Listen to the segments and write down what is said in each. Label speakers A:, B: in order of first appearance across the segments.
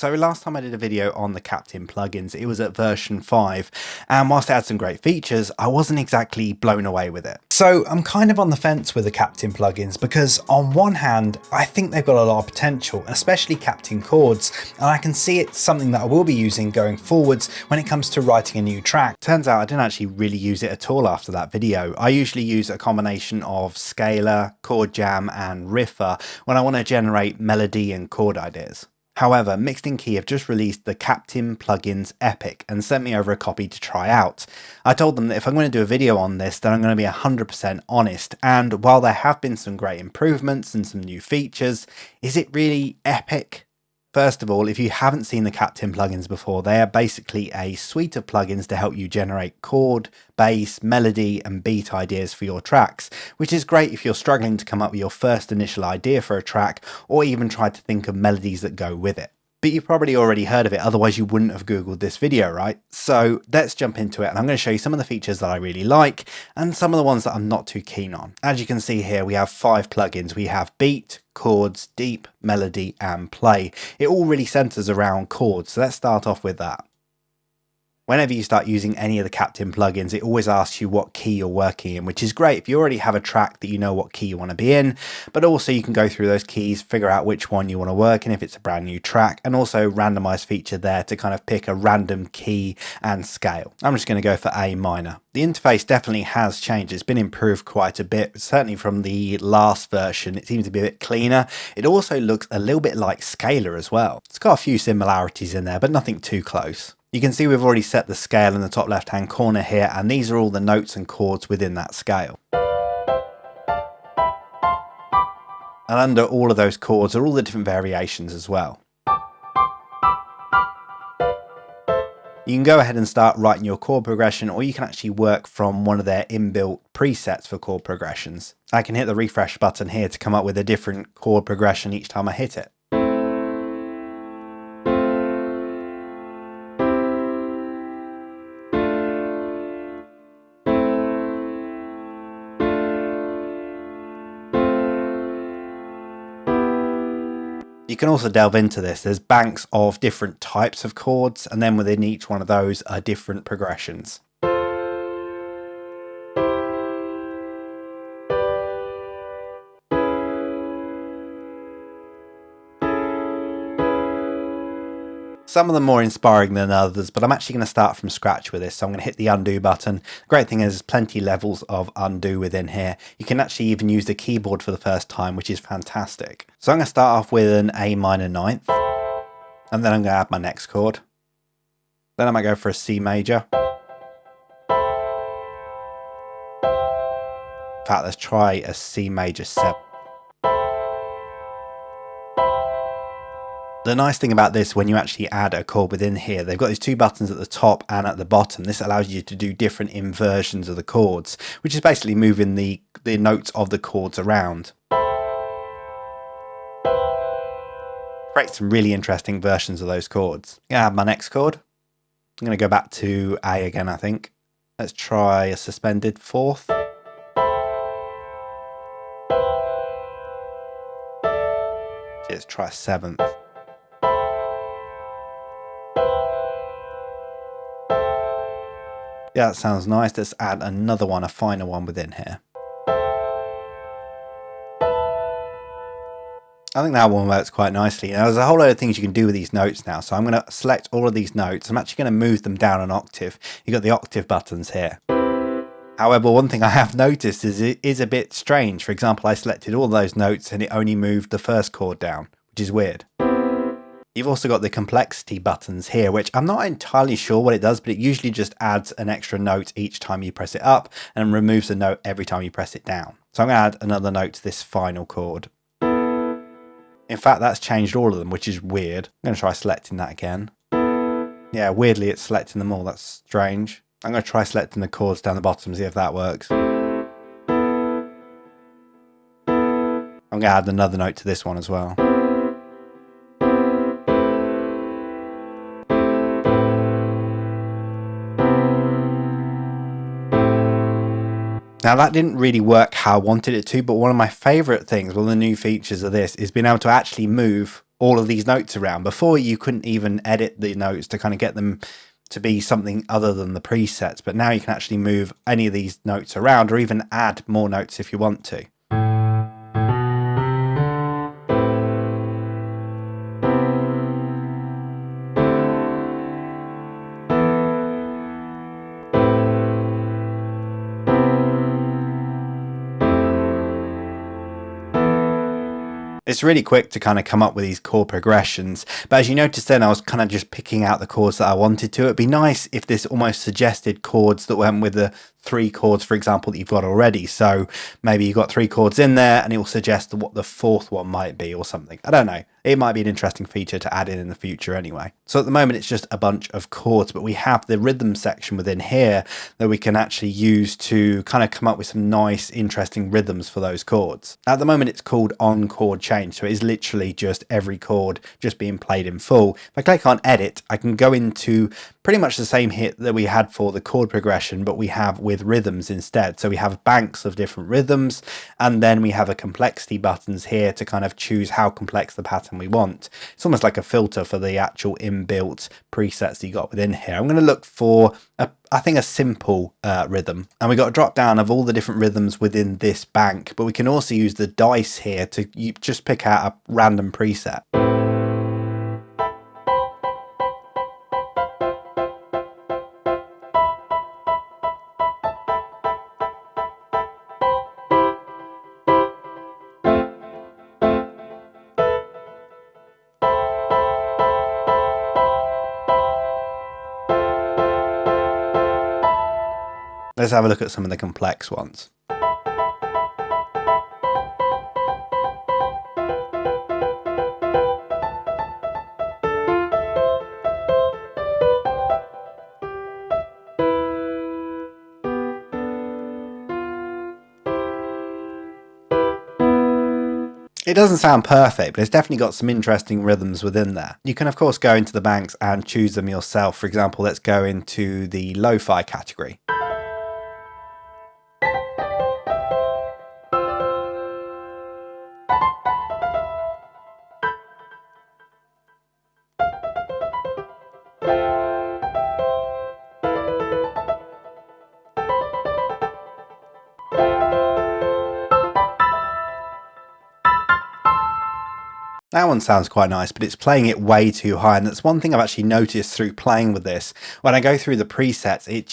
A: So last time I did a video on the Captain plugins, it was at version 5, and whilst it had some great features, I wasn't exactly blown away with it. So I'm kind of on the fence with the Captain plugins because on one hand, I think they've got a lot of potential, especially Captain Chords, and I can see it's something that I will be using going forwards when it comes to writing a new track. Turns out I didn't actually really use it at all after that video. I usually use a combination of scalar, chord jam, and riffer when I want to generate melody and chord ideas. However, Mixed In Key have just released the Captain Plugins Epic and sent me over a copy to try out. I told them that if I'm going to do a video on this, then I'm going to be 100% honest, and while there have been some great improvements and some new features, is it really epic? First of all, if you haven't seen the Captain plugins before, they are basically a suite of plugins to help you generate chord, bass, melody and beat ideas for your tracks, which is great if you're struggling to come up with your first initial idea for a track or even try to think of melodies that go with it. But you've probably already heard of it, otherwise you wouldn't have Googled this video, right? So let's jump into it, and I'm going to show you some of the features that I really like and some of the ones that I'm not too keen on. As you can see here, we have 5 plugins. We have beat, chords, deep, melody and play. It all really centers around chords, so let's start off with that. Whenever you start using any of the Captain plugins, it always asks you what key you're working in, which is great if you already have a track that you know what key you want to be in, but also you can go through those keys, figure out which one you want to work in if it's a brand new track, and also randomize feature there to kind of pick a random key and scale. I'm just going to go for A minor. The interface definitely has changed. It's been improved quite a bit, certainly from the last version. It seems to be a bit cleaner. It also looks a little bit like scalar as well. It's got a few similarities in there, but nothing too close. You can see we've already set the scale in the top left hand corner here, and these are all the notes and chords within that scale. And under all of those chords are all the different variations as well. You can go ahead and start writing your chord progression, or you can actually work from one of their inbuilt presets for chord progressions. I can hit the refresh button here to come up with a different chord progression each time I hit it. You can also delve into this. There's banks of different types of chords, and then within each one of those are different progressions. Some of them more inspiring than others, but I'm actually going to start from scratch with this. So I'm going to hit the undo button. The great thing is there's plenty levels of undo within here. You can actually even use the keyboard for the first time, which is fantastic. So I'm going to start off with an A minor ninth, and then I'm going to add my next chord. Then I might go for a C major. In fact, let's try a C major 7. The nice thing about this, when you actually add a chord within here, they've got these 2 buttons at the top and at the bottom. This allows you to do different inversions of the chords, which is basically moving the notes of the chords around. Create some really interesting versions of those chords. I'm going to add my next chord. I'm going to go back to A again, I think. Let's try a suspended 4th. Let's try a 7th. Yeah, that sounds nice. Let's add another one, a finer one within here. I think that one works quite nicely. Now, there's a whole load of things you can do with these notes now. So I'm going to select all of these notes. I'm actually going to move them down an octave. You've got the octave buttons here. However, one thing I have noticed is it is a bit strange. For example, I selected all those notes and it only moved the first chord down, which is weird. You've also got the complexity buttons here, which I'm not entirely sure what it does, but it usually just adds an extra note each time you press it up and removes a note every time you press it down. So I'm going to add another note to this final chord. In fact, that's changed all of them, which is weird. I'm going to try selecting that again. Yeah, weirdly it's selecting them all. That's strange. I'm going to try selecting the chords down the bottom, see if that works. I'm going to add another note to this one as well. Now that didn't really work how I wanted it to, but one of my favourite things, one of the new features of this, is being able to actually move all of these notes around. Before, you couldn't even edit the notes to kind of get them to be something other than the presets, but now you can actually move any of these notes around or even add more notes if you want to. It's really quick to kind of come up with these chord progressions, but as you noticed then, I was kind of just picking out the chords that I wanted to. It'd be nice if this almost suggested chords that went with the 3 chords, for example, that you've got already. So maybe you've got 3 chords in there and it will suggest what the 4th one might be or something. I don't know. It might be an interesting feature to add in the future anyway. So at the moment, it's just a bunch of chords, but we have the rhythm section within here that we can actually use to kind of come up with some nice, interesting rhythms for those chords. At the moment, it's called on chord change. So it is literally just every chord just being played in full. If I click on edit, I can go into pretty much the same hit that we had for the chord progression, but we have with rhythms instead. So we have banks of different rhythms, and then we have a complexity buttons here to kind of choose how complex the pattern we want. It's almost like a filter for the actual inbuilt presets that you got within here. I'm going to look for I think a simple rhythm, and we got a drop down of all the different rhythms within this bank, but we can also use the dice here to just pick out a random preset. Let's have a look at some of the complex ones. It doesn't sound perfect, but it's definitely got some interesting rhythms within there. You can of course go into the banks and choose them yourself. For example, let's go into the lo-fi category. That one sounds quite nice, but it's playing it way too high, and that's one thing I've actually noticed through playing with this. When I go through the presets, it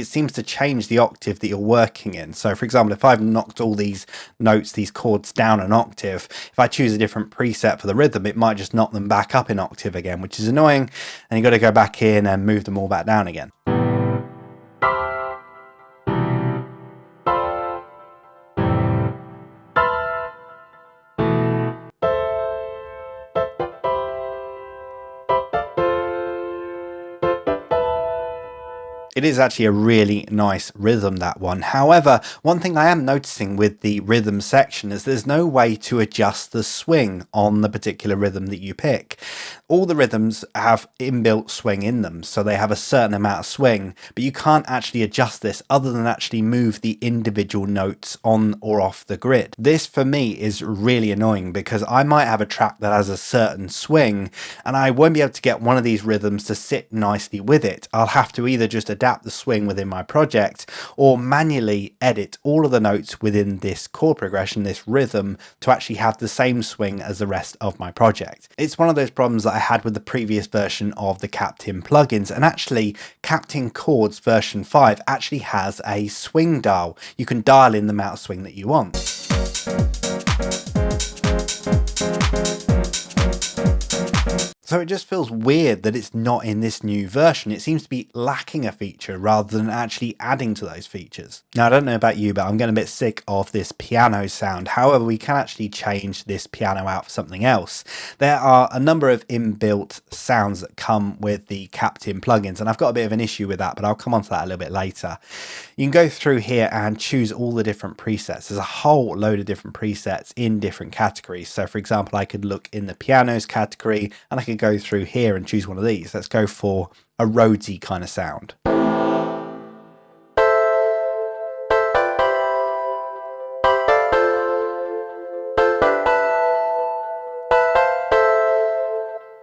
A: seems to change the octave that you're working in. So for example, if I've knocked all these notes, these chords down an octave, if I choose a different preset for the rhythm, it might just knock them back up in octave again, which is annoying, and you've got to go back in and move them all back down again. It is actually a really nice rhythm, that one. However, one thing I am noticing with the rhythm section is there's no way to adjust the swing on the particular rhythm that you pick. All the rhythms have inbuilt swing in them, so they have a certain amount of swing, but you can't actually adjust this other than actually move the individual notes on or off the grid. This for me is really annoying because I might have a track that has a certain swing and I won't be able to get one of these rhythms to sit nicely with it. I'll have to either just adapt the swing within my project or manually edit all of the notes within this chord progression, this rhythm, to actually have the same swing as the rest of my project. It's one of those problems that I had with the previous version of the Captain plugins, and actually Captain Chords version 5 actually has a swing dial. You can dial in the amount of swing that you want. So it just feels weird that it's not in this new version. It seems to be lacking a feature rather than actually adding to those features. Now, I don't know about you, but I'm getting a bit sick of this piano sound. However, we can actually change this piano out for something else. There are a number of inbuilt sounds that come with the Captain plugins, and I've got a bit of an issue with that, but I'll come on to that a little bit later. You can go through here and choose all the different presets. There's a whole load of different presets in different categories. So for example, I could look in the pianos category and I could go through here and choose one of these. Let's go for a Rhodesy kind of sound.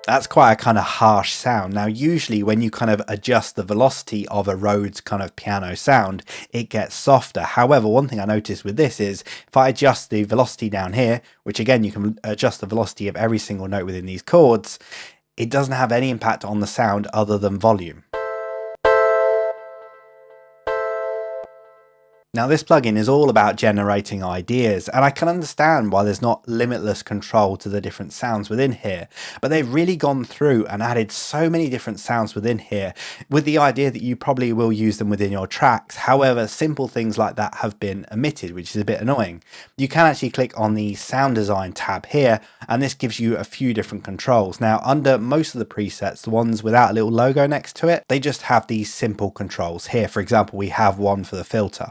A: That's quite a kind of harsh sound. Now, usually when you kind of adjust the velocity of a Rhodes kind of piano sound, it gets softer. However, one thing I noticed with this is if I adjust the velocity down here, which again, you can adjust the velocity of every single note within these chords, it doesn't have any impact on the sound other than volume. Now, this plugin is all about generating ideas, and I can understand why there's not limitless control to the different sounds within here, but they've really gone through and added so many different sounds within here with the idea that you probably will use them within your tracks. However, simple things like that have been omitted, which is a bit annoying. You can actually click on the sound design tab here, and this gives you a few different controls. Now, under most of the presets, the ones without a little logo next to it, they just have these simple controls here. For example, we have one for the filter.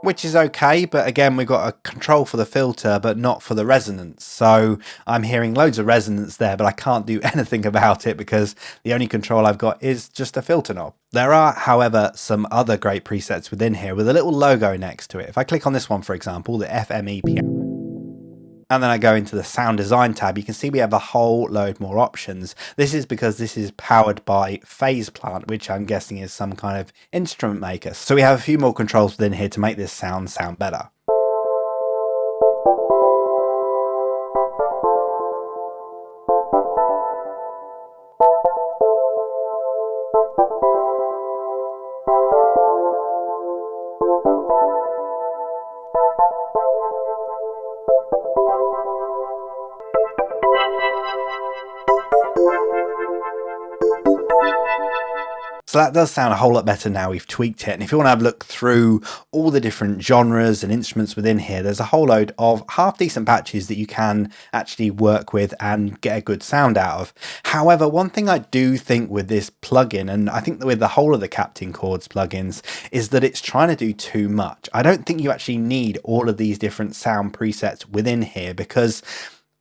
A: Which is okay, but again, we've got a control for the filter, but not for the resonance. So I'm hearing loads of resonance there, but I can't do anything about it because the only control I've got is just a filter knob. There are, however, some other great presets within here with a little logo next to it. If I click on this one, for example, the FME piano, and then I go into the sound design tab, you can see we have a whole load more options. This is because this is powered by Phase Plant, which I'm guessing is some kind of instrument maker. So we have a few more controls within here to make this sound better. So that does sound a whole lot better now we've tweaked it. And if you want to have a look through all the different genres and instruments within here, there's a whole load of half decent patches that you can actually work with and get a good sound out of. However, one thing I do think with this plugin, and I think that with the whole of the Captain Chords plugins, is that it's trying to do too much. I don't think you actually need all of these different sound presets within here because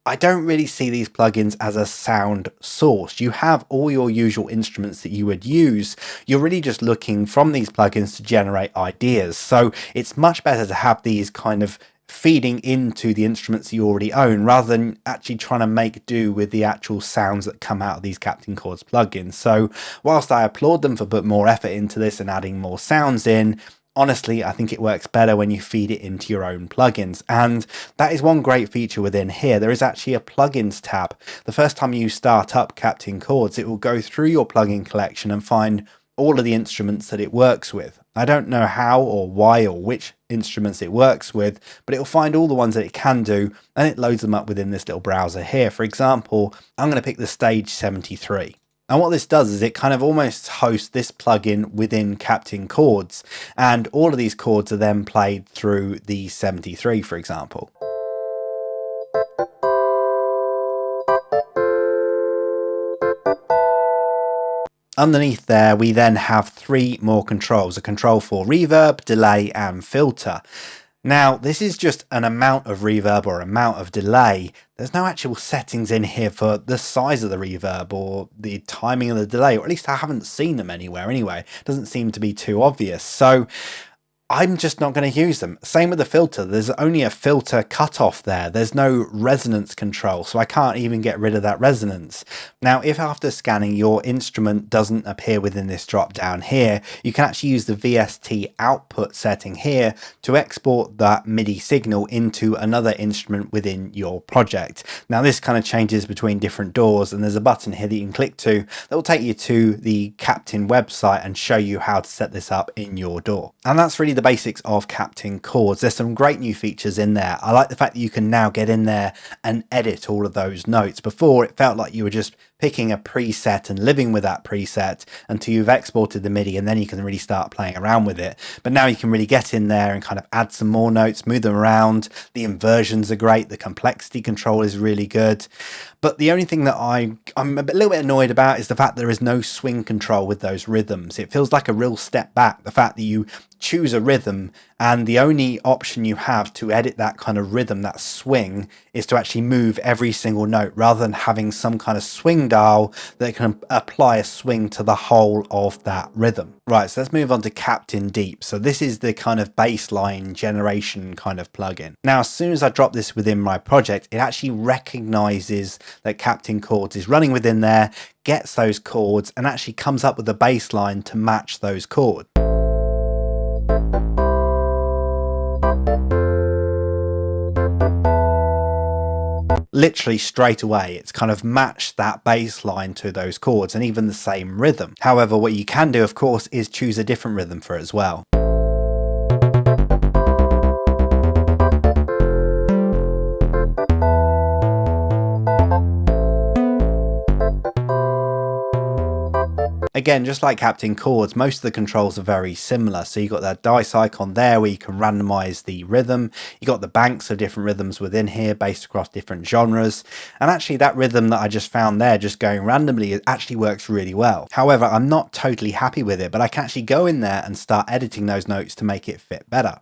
A: I don't really see these plugins as a sound source. You have all your usual instruments that you would use. You're really just looking from these plugins to generate ideas. So it's much better to have these kind of feeding into the instruments you already own rather than actually trying to make do with the actual sounds that come out of these Captain Chords plugins. So whilst I applaud them for putting more effort into this and adding more sounds in, honestly, I think it works better when you feed it into your own plugins. And that is one great feature within here. There is actually a plugins tab. The first time you start up Captain Chords, it will go through your plugin collection and find all of the instruments that it works with. I don't know how or why or which instruments it works with, but it will find all the ones that it can do and it loads them up within this little browser here. For example, I'm going to pick the Stage 73. And what this does is it kind of almost hosts this plugin within Captain Chords, and all of these chords are then played through the 73, for example. Underneath there, we then have three more controls, a control for reverb, delay, and filter. Now, this is just an amount of reverb or amount of delay. There's no actual settings in here for the size of the reverb or the timing of the delay, or at least I haven't seen them anywhere anyway. It doesn't seem to be too obvious. So I'm just not going to use them. Same with the filter. There's only a filter cutoff there. There's no resonance control, so I can't even get rid of that resonance. Now, if after scanning your instrument doesn't appear within this drop down here, you can actually use the VST output setting here to export that MIDI signal into another instrument within your project. Now, this kind of changes between different doors, and there's a button here that you can click to that will take you to the Captain website and show you how to set this up in your DAW. And that's really the basics of Captain Chords. There's some great new features in there. I like the fact that you can now get in there and edit all of those notes. Before, it felt like you were just picking a preset and living with that preset until you've exported the MIDI, and then you can really start playing around with it. But now you can really get in there and kind of add some more notes, move them around. The inversions are great. The complexity control is really good. But the only thing that I'm a little bit annoyed about is the fact there is no swing control with those rhythms. It feels like a real step back. The fact that you choose a rhythm and the only option you have to edit that kind of rhythm, that swing, is to actually move every single note rather than having some kind of swing dial that can apply a swing to the whole of that rhythm. Right, so let's move on to Captain Deep. So this is the kind of bassline generation kind of plugin. Now, as soon as I drop this within my project, it actually recognizes that Captain Chords is running within there, gets those chords, and actually comes up with a bass line to match those chords. Literally straight away, it's kind of matched that bass line to those chords and even the same rhythm. However, what you can do, of course, is choose a different rhythm for it as well. Again, just like Captain Chords, most of the controls are very similar. So you've got that dice icon there where you can randomize the rhythm. You got the banks of different rhythms within here based across different genres. And actually that rhythm that I just found there, just going randomly, it actually works really well. However, I'm not totally happy with it, but I can actually go in there and start editing those notes to make it fit better.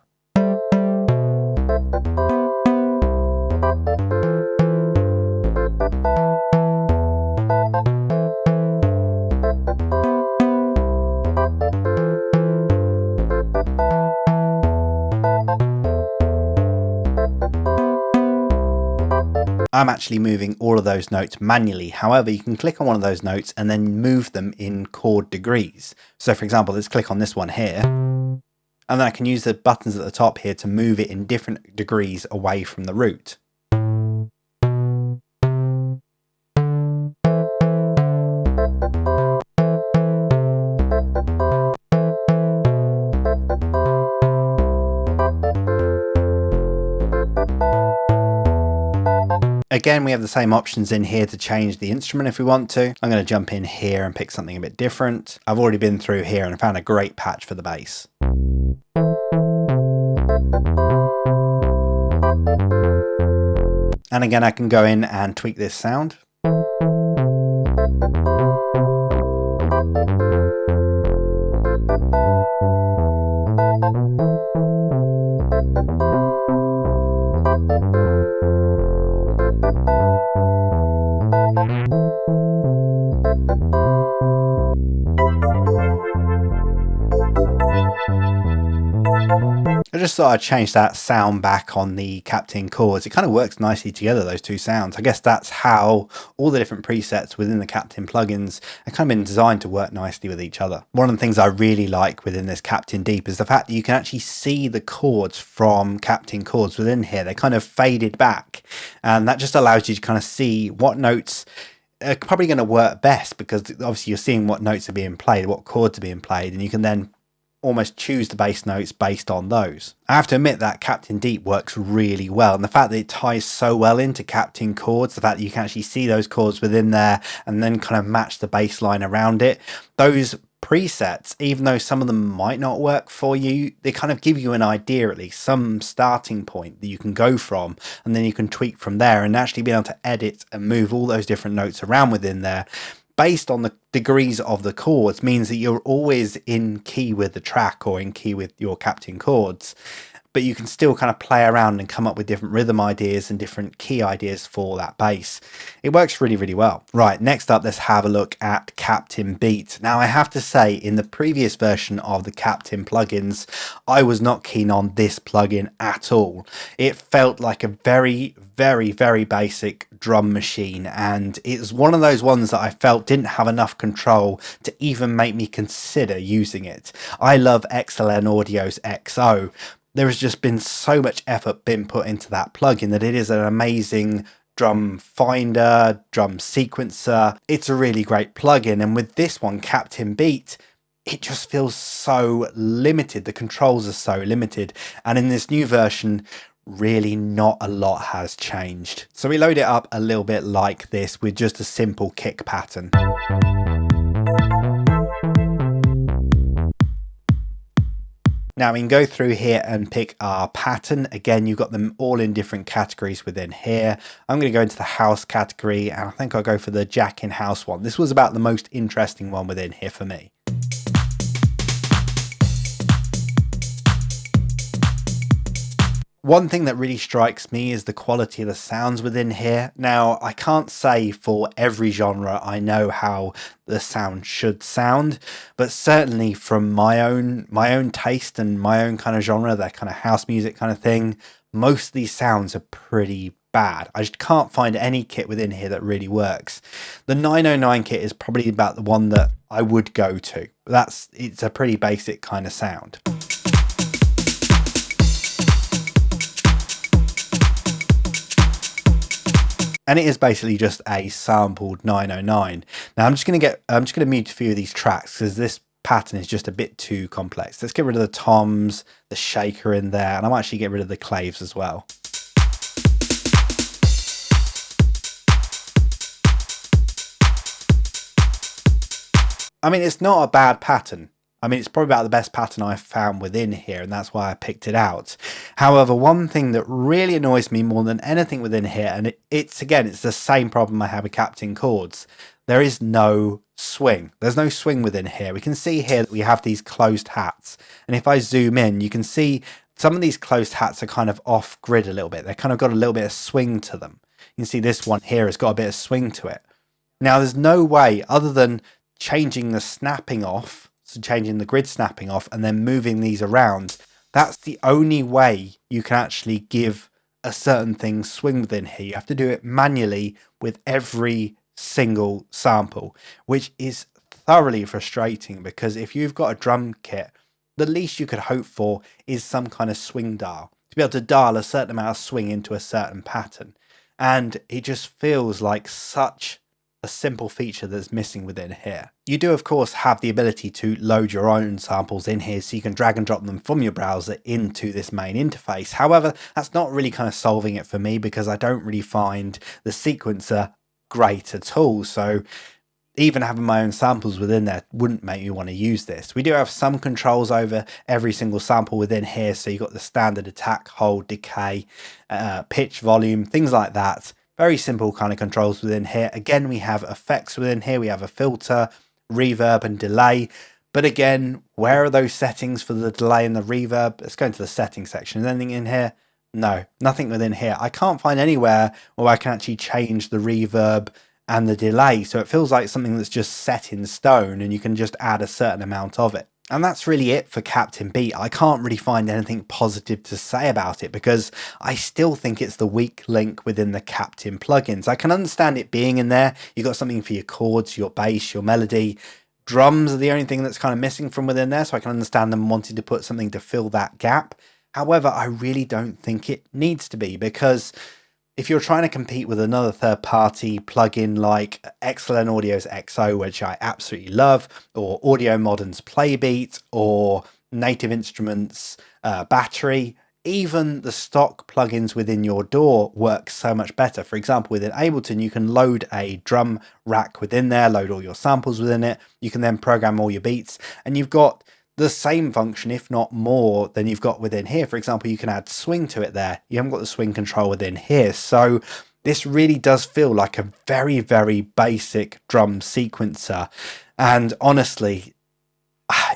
A: I'm actually moving all of those notes manually. However, you can click on one of those notes and then move them in chord degrees. So for example, let's click on this one here. And then I can use the buttons at the top here to move it in different degrees away from the root. Again, we have the same options in here to change the instrument if we want to. I'm going to jump in here and pick something a bit different. I've already been through here and found a great patch for the bass. And again, I can go in and tweak this sound. I just thought I'd change that sound back on the Captain Chords. It kind of works nicely together, those two sounds. I guess that's how all the different presets within the Captain plugins are kind of been designed to work nicely with each other. One of the things I really like within this Captain Deep is the fact that you can actually see the chords from Captain Chords within here. They're kind of faded back, and that just allows you to kind of see what notes are probably going to work best, because obviously you're seeing what notes are being played, what chords are being played, and you can then almost choose the bass notes based on those. I have to admit that Captain Deep works really well, and the fact that it ties so well into Captain Chords, the fact that you can actually see those chords within there and then kind of match the bass line around it, those presets, even though some of them might not work for you, they kind of give you an idea, at least some starting point that you can go from, and then you can tweak from there and actually be able to edit and move all those different notes around within there based on the degrees of the chords. Means that you're always in key with the track or in key with your Captain Chords, but you can still kind of play around and come up with different rhythm ideas and different key ideas for that bass. It works really, really well. Right, next up, let's have a look at Captain Beat. Now, I have to say, in the previous version of the Captain plugins, I was not keen on this plugin at all. It felt like a very, very, very basic drum machine, and it's one of those ones that I felt didn't have enough control to even make me consider using it. I love XLN Audio's XO. There has just been so much effort been put into that plugin that it is an amazing drum finder, drum sequencer. It's a really great plugin, and with this one, Captain Beat, it just feels so limited. The controls are so limited, and in this new version, really not a lot has changed. So we load it up a little bit like this with just a simple kick pattern. Now we can go through here and pick our pattern. Again, you've got them all in different categories within here. I'm going to go into the house category, and I think I'll go for the jack in house one. This was about the most interesting one within here for me. One thing that really strikes me is the quality of the sounds within here. Now, I can't say for every genre I know how the sound should sound, but certainly from my own taste and my own kind of genre, that kind of house music kind of thing, most of these sounds are pretty bad. I just can't find any kit within here that really works. The 909 kit is probably about the one that I would go to. It's a pretty basic kind of sound. And it is basically just a sampled 909. Now I'm just going to mute a few of these tracks because this pattern is just a bit too complex. Let's get rid of the toms, the shaker in there, and I might actually get rid of the claves as well. I mean, it's not a bad pattern. I mean, it's probably about the best pattern I've found within here, and that's why I picked it out. However, one thing that really annoys me more than anything within here, and it's the same problem I have with Captain Chords. There is no swing. There's no swing within here. We can see here that we have these closed hats. And if I zoom in, you can see some of these closed hats are kind of off grid a little bit. They've kind of got a little bit of swing to them. You can see this one here has got a bit of swing to it. Now, there's no way other than changing the snapping off, so changing the grid snapping off and then moving these around. That's the only way you can actually give a certain thing swing within here. You have to do it manually with every single sample, which is thoroughly frustrating because if you've got a drum kit, the least you could hope for is some kind of swing dial to be able to dial a certain amount of swing into a certain pattern. And it just feels like such a simple feature that's missing within here. You do of course have the ability to load your own samples in here, so you can drag and drop them from your browser into this main interface. However, that's not really kind of solving it for me because I don't really find the sequencer great at all. So even having my own samples within there wouldn't make me want to use this. We do have some controls over every single sample within here. So you've got the standard attack, hold, decay, pitch, volume, things like that. Very simple kind of controls within here. Again, we have effects within here. We have a filter, reverb and delay. But again, where are those settings for the delay and the reverb? Let's go into the settings section. Is anything in here? No, nothing within here. I can't find anywhere where I can actually change the reverb and the delay. So it feels like something that's just set in stone and you can just add a certain amount of it. And that's really it for Captain Beat. I can't really find anything positive to say about it because I still think it's the weak link within the Captain plugins. I can understand it being in there. You've got something for your chords, your bass, your melody. Drums are the only thing that's kind of missing from within there, so I can understand them wanting to put something to fill that gap. However, I really don't think it needs to be because if you're trying to compete with another third-party plugin like XLN Audio's XO, which I absolutely love, or Audio Modern's Playbeat, or Native Instruments Battery, even the stock plugins within your DAW work so much better. For example, within Ableton, you can load a drum rack within there, load all your samples within it. You can then program all your beats, and you've got the same function, if not more, than you've got within here. For example, you can add swing to it there. You haven't got the swing control within here. So this really does feel like a very, very basic drum sequencer. And honestly,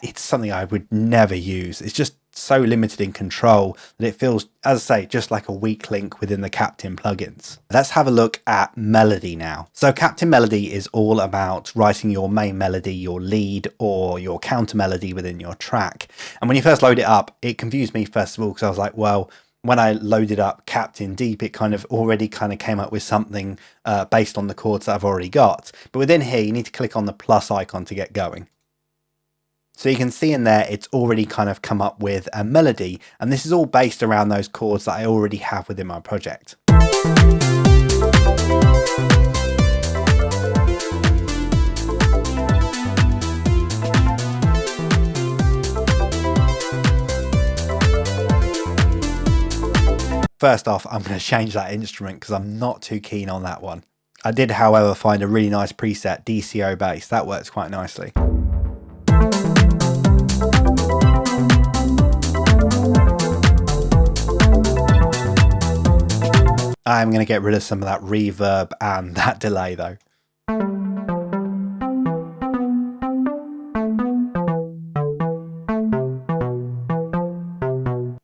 A: it's something I would never use. It's just so limited in control that it feels, as I say, just like a weak link within the Captain plugins. Let's have a look at melody now. So Captain Melody is all about writing your main melody, your lead, or your counter melody within your track. And when you first load it up, it confused me first of all because I was like, well, when I loaded up Captain Deep, it kind of already came up with something based on the chords that I've already got. But within here, you need to click on the plus icon to get going. So you can see in there, it's already kind of come up with a melody, and this is all based around those chords that I already have within my project. First off, I'm going to change that instrument because I'm not too keen on that one. I did, however, find a really nice preset, DCO bass. That works quite nicely. I'm going to get rid of some of that reverb and that delay though.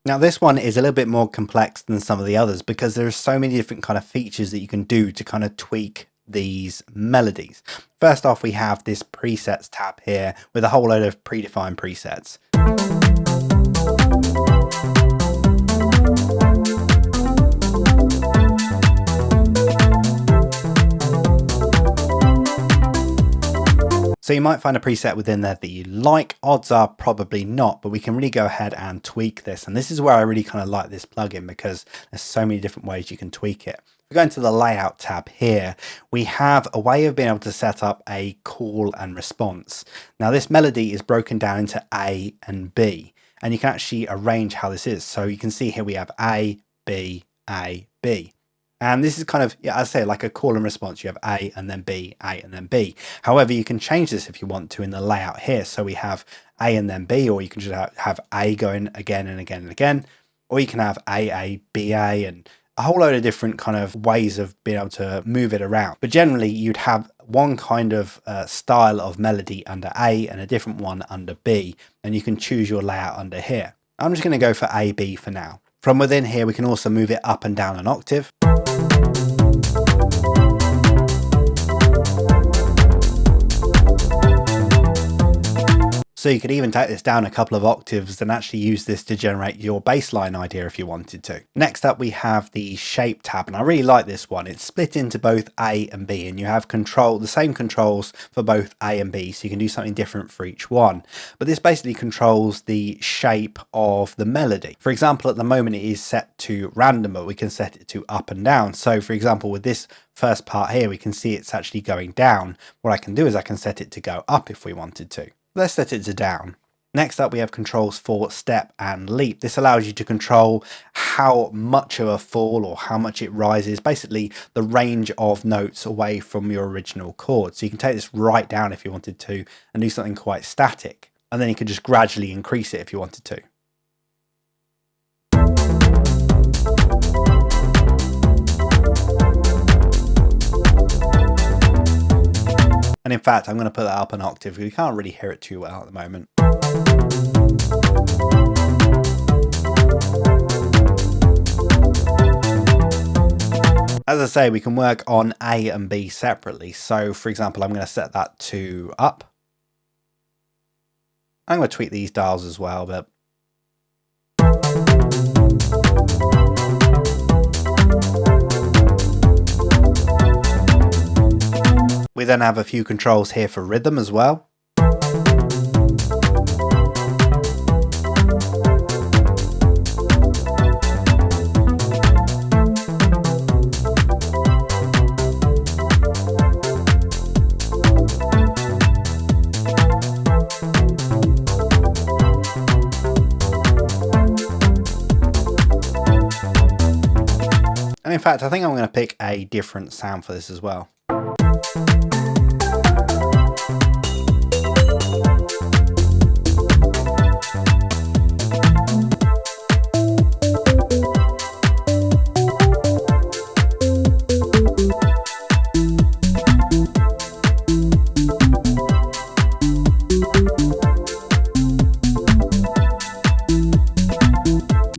A: Now Now this one is a little bit more complex than some of the others because there are so many different kind of features that you can do to kind of tweak these melodies. First off, we have this presets tab here with a whole load of predefined presets. So you might find a preset within there that you like. Odds are probably not, but we can really go ahead and tweak this. And this is where I really kind of like this plugin because there's so many different ways you can tweak it. If we go into the layout tab here, we have a way of being able to set up a call and response. Now this melody is broken down into A and B, and you can actually arrange how this is. So you can see here we have A, B, A, B. And this is kind of, yeah, I say like a call and response. You have A and then B, A and then B. However, you can change this if you want to in the layout here. So we have A and then B, or you can just have A going again and again and again, or you can have A, B, A, and a whole load of different kind of ways of being able to move it around. But generally, you'd have one kind of style of melody under A and a different one under B, and you can choose your layout under here. I'm just going to go for A, B for now. From within here, we can also move it up and down an octave. So you could even take this down a couple of octaves and actually use this to generate your bass line idea if you wanted to. Next up, we have the shape tab, and I really like this one. It's split into both A and B, and you have the same controls for both A and B, so you can do something different for each one. But this basically controls the shape of the melody. For example, at the moment it is set to random, but we can set it to up and down. So for example, with this first part here, we can see it's actually going down. What I can do is I can set it to go up if we wanted to. Let's set it to down. Next up, we have controls for step and leap. This allows you to control how much of a fall or how much it rises, basically the range of notes away from your original chord. So you can take this right down if you wanted to and do something quite static. And then you could just gradually increase it if you wanted to. And in fact, I'm going to put that up an octave because you can't really hear it too well at the moment. As I say, we can work on A and B separately. So for example, I'm going to set that to up. I'm going to tweak these dials as well, but we then have a few controls here for rhythm as well. And in fact, I think I'm going to pick a different sound for this as well.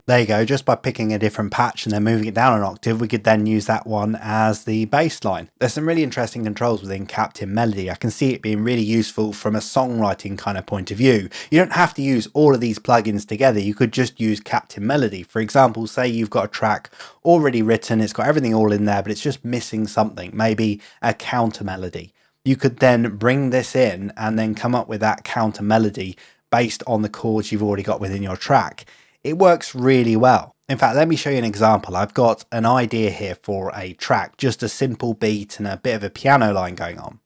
A: There you go, just by picking a different patch and then moving it down an octave, we could then use that one as the bass line. There's some really interesting controls within Captain Melody. I can see it being really useful from a songwriting kind of point of view. You don't have to use all of these plugins together. You could just use Captain Melody. For example, say you've got a track already written, it's got everything all in there, but it's just missing something, maybe a counter melody. You could then bring this in and then come up with that counter melody based on the chords you've already got within your track. It works really well. In fact, let me show you an example. I've got an idea here for a track, just a simple beat and a bit of a piano line going on.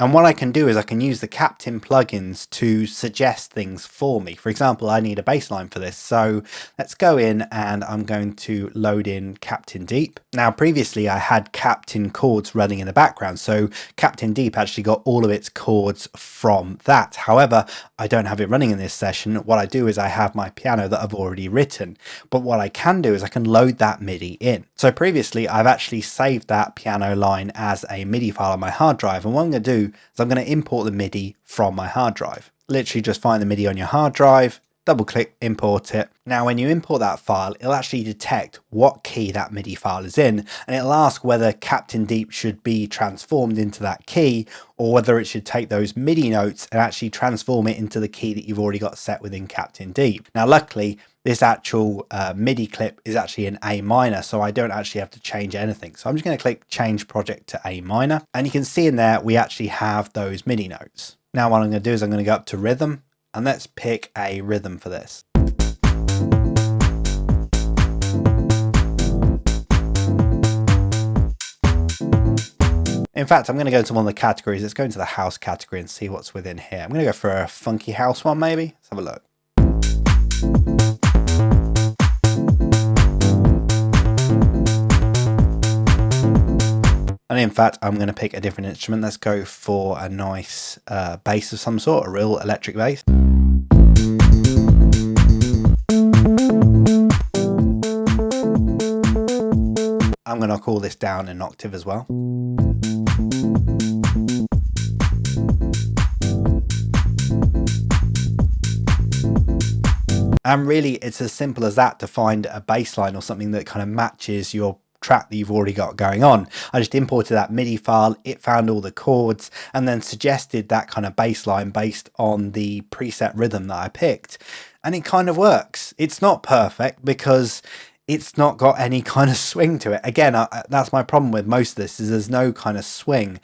A: And what I can do is I can use the Captain plugins to suggest things for me. For example, I need a bass line for this. So let's go in and I'm going to load in Captain Deep. Now, previously I had Captain chords running in the background. So Captain Deep actually got all of its chords from that. However, I don't have it running in this session. What I do is I have my piano that I've already written. But what I can do is I can load that MIDI in. So previously I've actually saved that piano line as a MIDI file on my hard drive. And what I'm going to do is I'm going to import the MIDI from my hard drive. Literally just find the MIDI on your hard drive, double click, import it. Now, when you import that file, it'll actually detect what key that MIDI file is in, and it'll ask whether Captain Deep should be transformed into that key or whether it should take those MIDI notes and actually transform it into the key that you've already got set within Captain Deep. Now, luckily, this actual MIDI clip is actually in A minor, so I don't actually have to change anything. So I'm just going to click change project to A minor, and you can see in there we actually have those MIDI notes. Now what I'm going to do is I'm going to go up to rhythm, and let's pick a rhythm for this. In fact, I'm going to go to one of the categories. Let's go into the house category and see what's within here. I'm going to go for a funky house one maybe. Let's have a look. And in fact, I'm going to pick a different instrument. Let's go for a nice bass of some sort, a real electric bass. I'm going to call this down an octave as well. And really, it's as simple as that to find a bass line or something that kind of matches your track that you've already got going on. I just imported that MIDI file, it found all the chords, and then suggested that kind of bass line based on the preset rhythm that I picked. And it kind of works. It's not perfect because it's not got any kind of swing to it. Again, that's my problem with most of this, is there's no kind of swing.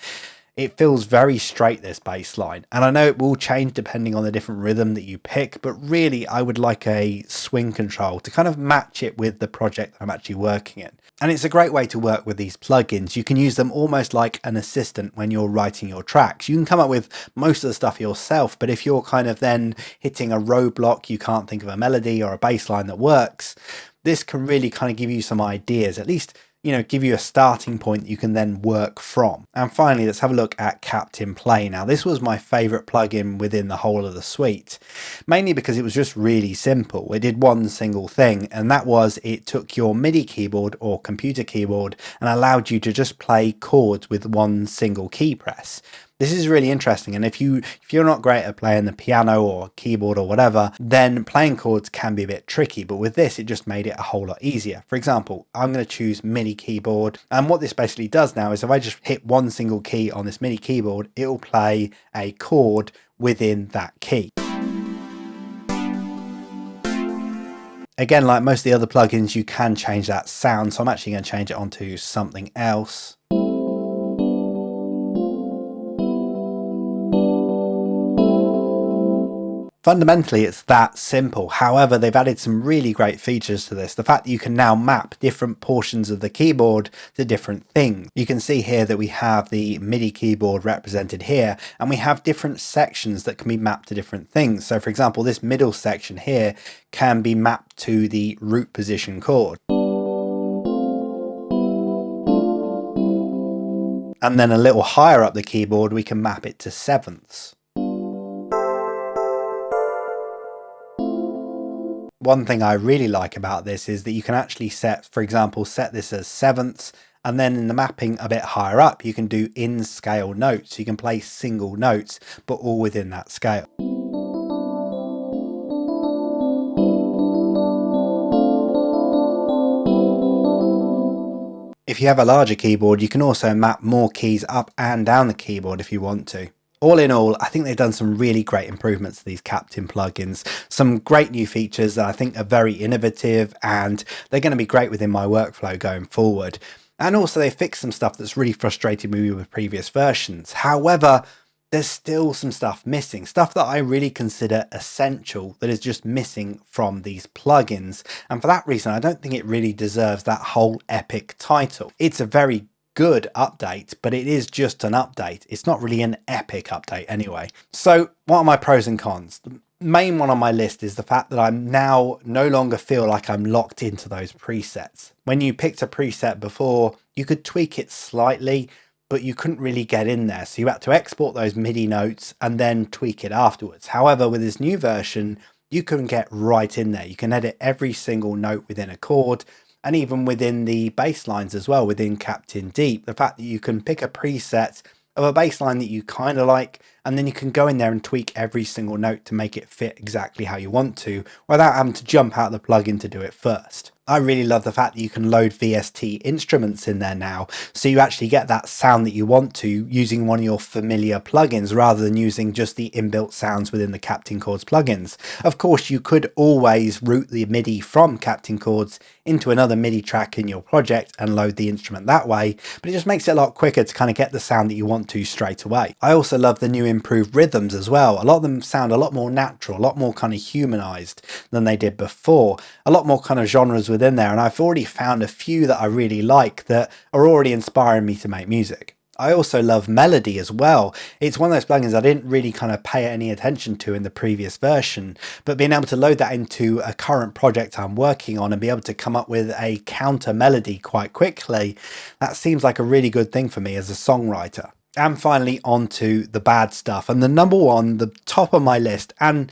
A: It feels very straight, this bass line, and I know it will change depending on the different rhythm that you pick, but really I would like a swing control to kind of match it with the project that I'm actually working in. And it's a great way to work with these plugins. You can use them almost like an assistant when you're writing your tracks. You can come up with most of the stuff yourself, but if you're kind of then hitting a roadblock, you can't think of a melody or a bass line that works, this can really kind of give you some ideas, at least, you know, give you a starting point that you can then work from. And finally, let's have a look at Captain Play. Now, this was my favorite plugin within the whole of the suite, mainly because it was just really simple. It did one single thing, and that was it took your MIDI keyboard or computer keyboard and allowed you to just play chords with one single key press. This is really interesting, and if you're not great at playing the piano or keyboard or whatever, then playing chords can be a bit tricky, but with this it just made it a whole lot easier. For example, I'm going to choose MIDI keyboard, and what this basically does now is if I just hit one single key on this MIDI keyboard, it will play a chord within that key. Again, like most of the other plugins, you can change that sound, so I'm actually going to change it onto something else. Fundamentally, it's that simple. However, they've added some really great features to this. The fact that you can now map different portions of the keyboard to different things. You can see here that we have the MIDI keyboard represented here, and we have different sections that can be mapped to different things. So for example, this middle section here can be mapped to the root position chord. And then a little higher up the keyboard, we can map it to sevenths. One thing I really like about this is that you can actually set, for example, set this as sevenths, and then in the mapping a bit higher up, you can do in scale notes. So you can play single notes, but all within that scale. If you have a larger keyboard, you can also map more keys up and down the keyboard if you want to. All in all, I think they've done some really great improvements to these Captain plugins. Some great new features that I think are very innovative, and they're going to be great within my workflow going forward. And also they fixed some stuff that's really frustrated me with previous versions. However, there's still some stuff missing, stuff that I really consider essential that is just missing from these plugins. And for that reason, I don't think it really deserves that whole epic title. It's a very good update, but it is just an update. It's not really an epic update anyway. So what are my pros and cons? The main one on my list is the fact that I'm now no longer feel like I'm locked into those presets. When you picked a preset before, you could tweak it slightly, but you couldn't really get in there. So you had to export those MIDI notes and then tweak it afterwards. However, with this new version, you can get right in there. You can edit every single note within a chord, and even within the bass lines as well, within Captain Deep. The fact that you can pick a preset of a bass line that you kind of like, and then you can go in there and tweak every single note to make it fit exactly how you want to, without having to jump out of the plugin to do it first. I really love the fact that you can load VST instruments in there now, so you actually get that sound that you want to using one of your familiar plugins rather than using just the inbuilt sounds within the Captain Chords plugins. Of course, you could always route the MIDI from Captain Chords into another MIDI track in your project and load the instrument that way, but it just makes it a lot quicker to kind of get the sound that you want to straight away. I also love the new improved rhythms as well. A lot of them sound a lot more natural, a lot more kind of humanized than they did before, a lot more kind of genres within there, and I've already found a few that I really like that are already inspiring me to make music. I also love melody as well. It's one of those plugins I didn't really kind of pay any attention to in the previous version, but being able to load that into a current project I'm working on and be able to come up with a counter melody quite quickly, that seems like a really good thing for me as a songwriter. And finally, on to the bad stuff. And the number one, the top of my list, and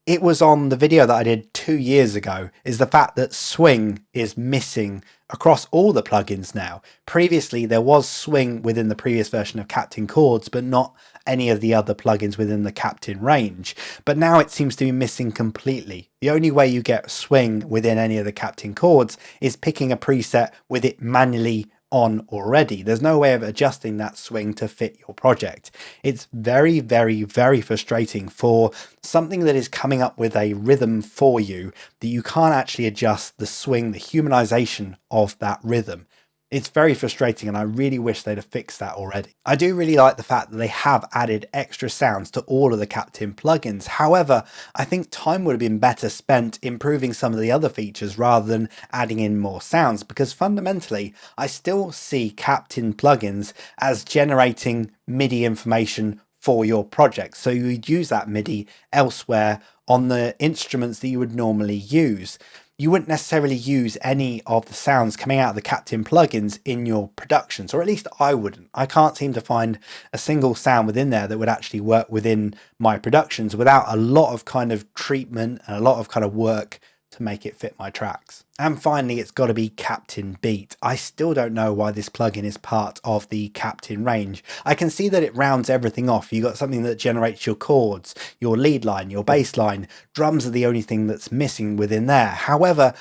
A: it was on the video that I did 2 years ago, is the fact that swing is missing across all the plugins now. Previously, there was swing within the previous version of Captain Chords, but not any of the other plugins within the Captain range. But now it seems to be missing completely. The only way you get swing within any of the Captain Chords is picking a preset with it manually on already. There's no way of adjusting that swing to fit your project. It's very, very, very frustrating for something that is coming up with a rhythm for you that you can't actually adjust the swing, the humanization of that rhythm. It's very frustrating, and I really wish they'd have fixed that already. I do really like the fact that they have added extra sounds to all of the Captain plugins. However, I think time would have been better spent improving some of the other features rather than adding in more sounds, because fundamentally, I still see Captain plugins as generating MIDI information for your project. So you would use that MIDI elsewhere on the instruments that you would normally use. You wouldn't necessarily use any of the sounds coming out of the Captain plugins in your productions, or at least I wouldn't. I can't seem to find a single sound within there that would actually work within my productions without a lot of kind of treatment and a lot of kind of work to make it fit my tracks. And finally, it's got to be Captain Beat. I still don't know why this plugin is part of the Captain range. I can see that it rounds everything off. You got something that generates your chords, your lead line, your bass line. Drums are the only thing that's missing within there. However,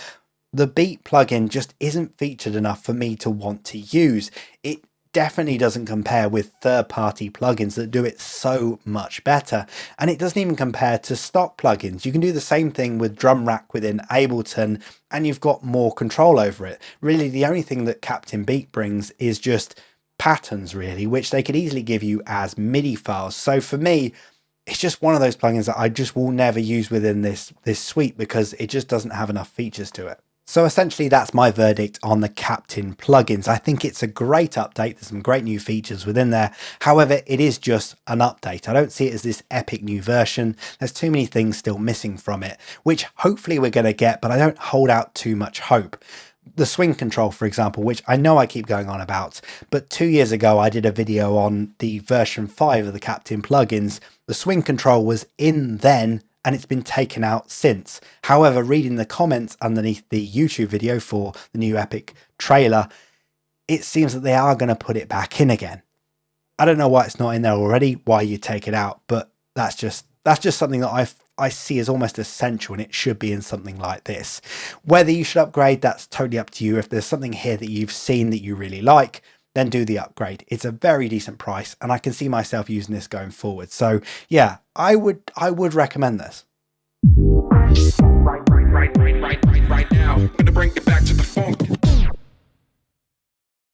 A: the Beat plugin just isn't featured enough for me to want to use. It definitely doesn't compare with third-party plugins that do it so much better, and it doesn't even compare to stock plugins. You can do the same thing with Drum Rack within Ableton, and you've got more control over it. Really, the only thing that Captain Beat brings is just patterns, really, which they could easily give you as MIDI files. So for me, it's just one of those plugins that I just will never use within this suite because it just doesn't have enough features to it. So essentially, that's my verdict on the Captain plugins. I think it's a great update. There's some great new features within there. However, it is just an update. I don't see it as this epic new version. There's too many things still missing from it, which hopefully we're going to get, but I don't hold out too much hope. The swing control, for example, which I know I keep going on about, but 2 years ago I did a video on the version 5 of the Captain plugins. The swing control was in then, and it's been taken out since. However, reading the comments underneath the YouTube video for the new Epic trailer, it seems that they are going to put it back in again. I don't know why it's not in there already, why you take it out, but that's just something that I see as almost essential, and it should be in something like this. Whether you should upgrade, that's totally up to you. If there's something here that you've seen that you really like, then do the upgrade. It's a very decent price, and I can see myself using this going forward. So yeah, I would recommend this.
B: Right now, I'm gonna bring it back to the funk.